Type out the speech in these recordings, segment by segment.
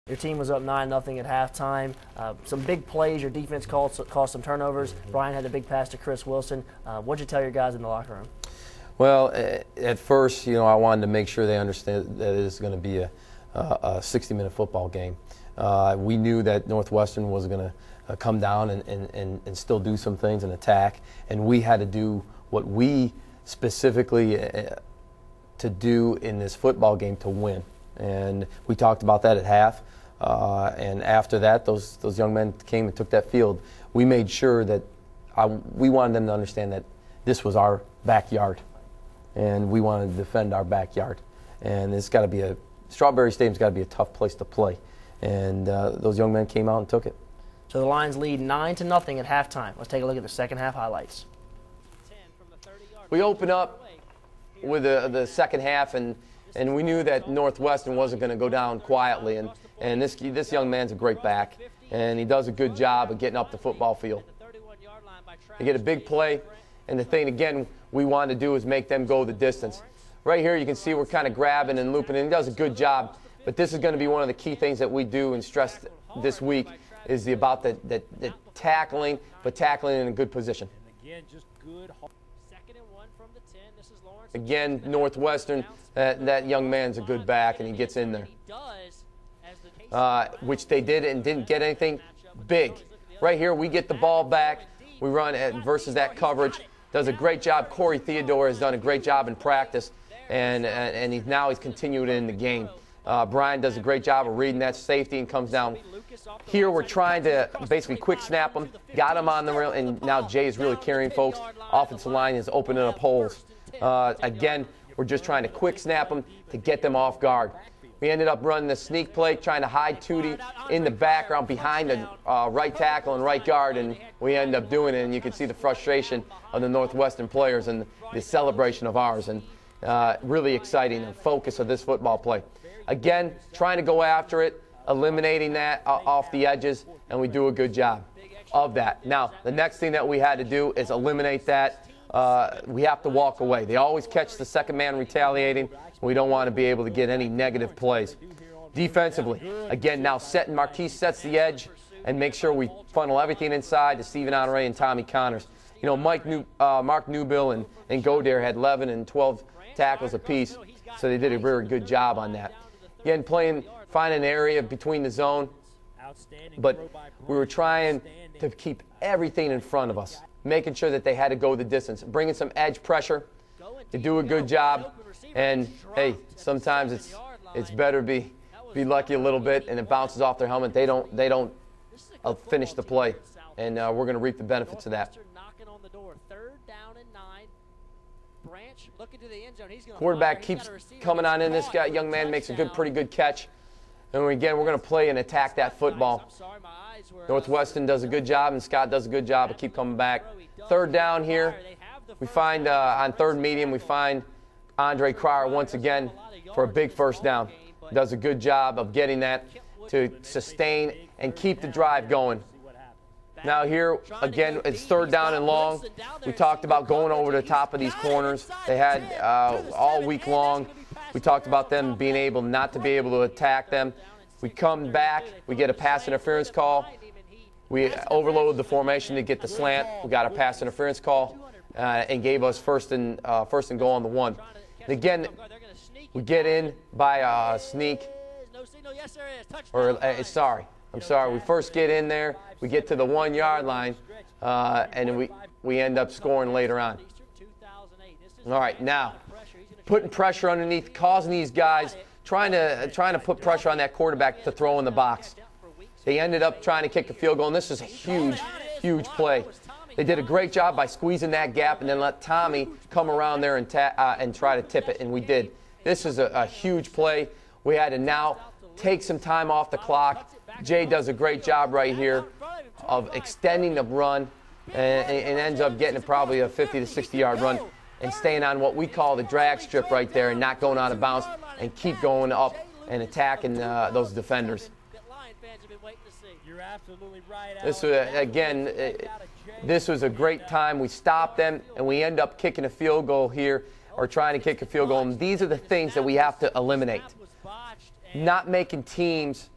Your team was up 9-0 at halftime. Some big plays. Your defense caused some turnovers. Brian had a big pass to Chris Wilson. What'd you tell your guys in the locker room? Well, at first, I wanted to make sure they understand that it is going to be a 60-minute football game. We knew that Northwestern was going to come down and still do some things and attack, and we had to do what we specifically to do in this football game to win. And we talked about that at half. And after that, those young men came and took that field. We made sure that we wanted them to understand that this was our backyard, and we wanted to defend our backyard. And it's got to be Strawberry Stadium's got to be a tough place to play. And those young men came out and took it. So the Lions lead 9-0 at halftime. Let's take a look at the second half highlights. We open up with the second half, and we knew that Northwestern wasn't going to go down quietly. And this young man's a great back, and he does a good job of getting up the football field. They get a big play, and the thing, again, we wanted to do is make them go the distance. Right here you can see we're kind of grabbing and looping, and he does a good job. But this is going to be one of the key things that we do and stress this week is about the tackling, but tackling in a good position. Again, Northwestern, that young man's a good back, and he gets in there. Which they did and didn't get anything big. Right here, we get the ball back. We run versus that coverage. Does a great job. Corey Theodore has done a great job in practice, and now he's continued in the game. Brian does a great job of reading that safety and comes down. Here we're trying to basically quick snap him. Got him on the rail, and now Jay is really carrying folks. Offensive line is opening up holes. Again, we're just trying to quick snap them to get them off guard. We ended up running the sneak play, trying to hide Tootie in the background behind the right tackle and right guard, and we ended up doing it. And you can see the frustration of the Northwestern players and the celebration of ours, and really exciting, the focus of this football play. Again, trying to go after it, eliminating that off the edges, and we do a good job of that. Now, the next thing that we had to do is eliminate that. We have to walk away. They always catch the second man retaliating. We don't want to be able to get any negative plays. Defensively, again, now Marquise sets the edge and make sure we funnel everything inside to Stephen Honore and Tommy Connors. Mark Newbill and Godare had 11 and 12 tackles apiece, so they did a very good job on that. Again, finding an area between the zone, but we were trying to keep everything in front of us, making sure that they had to go the distance, bringing some edge pressure. They do a good job, and hey, sometimes it's better to be lucky a little bit, and it bounces off their helmet. They don't finish the play, and we're going to reap the benefits of that. Quarterback keeps coming on in. This guy, young man, makes a pretty good catch, and again, we're going to play and attack that football. Northwestern does a good job, and Scott does a good job of keep coming back. Third down here, we find on third medium, we find Andre Cryer once again for a big first down. Does a good job of getting that to sustain and keep the drive going. Now here, again, it's third down and long. We talked about going over the top of these corners. They had all week long. We talked about them being able not to be able to attack them. We come back. We get a pass interference call. We overloaded the formation to get the slant. We got a pass interference call and gave us first and goal on the one. And again, we get in by a sneak. I'm sorry. We first get in there. We get to the 1 yard line, and we end up scoring later on. All right, now putting pressure underneath, causing these guys trying to put pressure on that quarterback to throw in the box. They ended up trying to kick a field goal, and this is a huge play. They did a great job by squeezing that gap and then let Tommy come around there and try to tip it, and we did. This is a huge play. We had to now take some time off the clock. Jay does a great job right here of extending the run and ends up getting probably a 50 to 60 yard run and staying on what we call the drag strip right there and not going out of bounds and keep going up and attacking those defenders. This was, again, this was a great time. We stopped them, and we end up kicking a field goal here, or trying to kick a field goal. And these are the things that we have to eliminate. Not making teams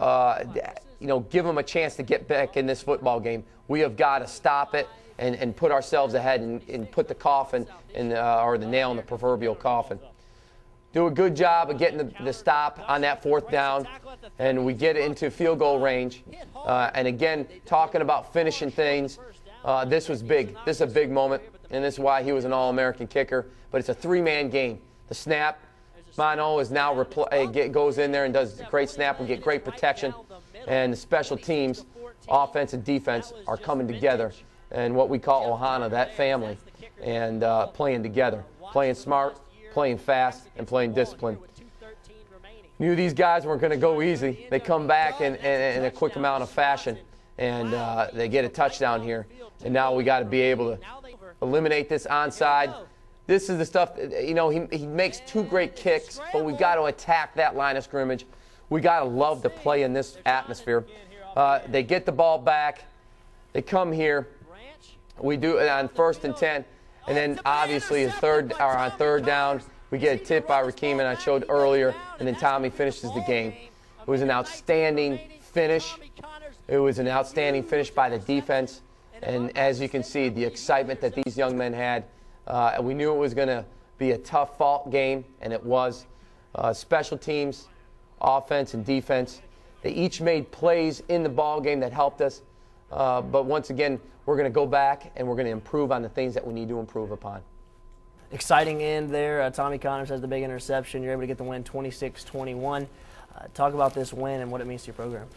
give them a chance to get back in this football game. We have got to stop it and put ourselves ahead and put the coffin or the nail in the proverbial coffin. Do a good job of getting the stop on that 4th down, and we get into field goal range. And again, talking about finishing things, this was big. This is a big moment, and this is why he was an All-American kicker. But it's a 3-man game. The snap, Mono is now goes in there and does a great snap. We get great protection, and the special teams, offense and defense, are coming together. And what we call Ohana, that family, and playing together, playing smart, playing fast, and playing disciplined. Knew these guys weren't going to go easy. They come back in a quick amount of fashion, and they get a touchdown here. And now we got to be able to eliminate this onside. This is the stuff, he makes 2 great kicks, but we've got to attack that line of scrimmage. We got to love to play in this atmosphere. They get the ball back. They come here. We do it on 1st and 10. And then obviously on 3rd down, we get a tip by Rakeem, and I showed earlier, and then Tommy finishes the game. It was an outstanding finish. It was an outstanding finish by the defense. And as you can see, the excitement that these young men had, we knew it was going to be a tough fought game, and it was. Special teams, offense, and defense, they each made plays in the ball game that helped us. But once again, we're going to go back and we're going to improve on the things that we need to improve upon. Exciting end there. Tommy Connors has the big interception. You're able to get the win 26-21. Talk about this win and what it means to your program.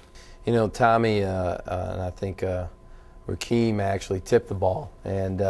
Tommy and I think Rakeem actually tipped the ball. And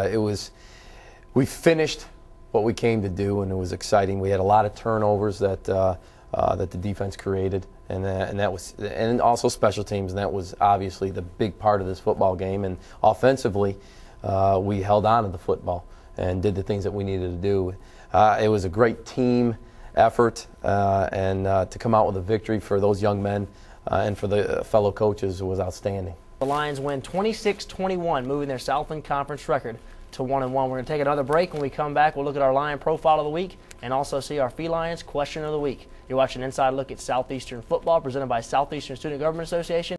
we finished what we came to do, and it was exciting. We had a lot of turnovers that the defense created. And also special teams, and that was obviously the big part of this football game. And offensively, we held on to the football and did the things that we needed to do. It was a great team effort, and to come out with a victory for those young men and for the fellow coaches was outstanding. The Lions win 26-21, moving their Southland Conference record to 1-1. We're going to take another break. When we come back, we'll look at our Lion profile of the week and also see our Felines question of the week. You're watching Inside Look at Southeastern Football, presented by Southeastern Student Government Association.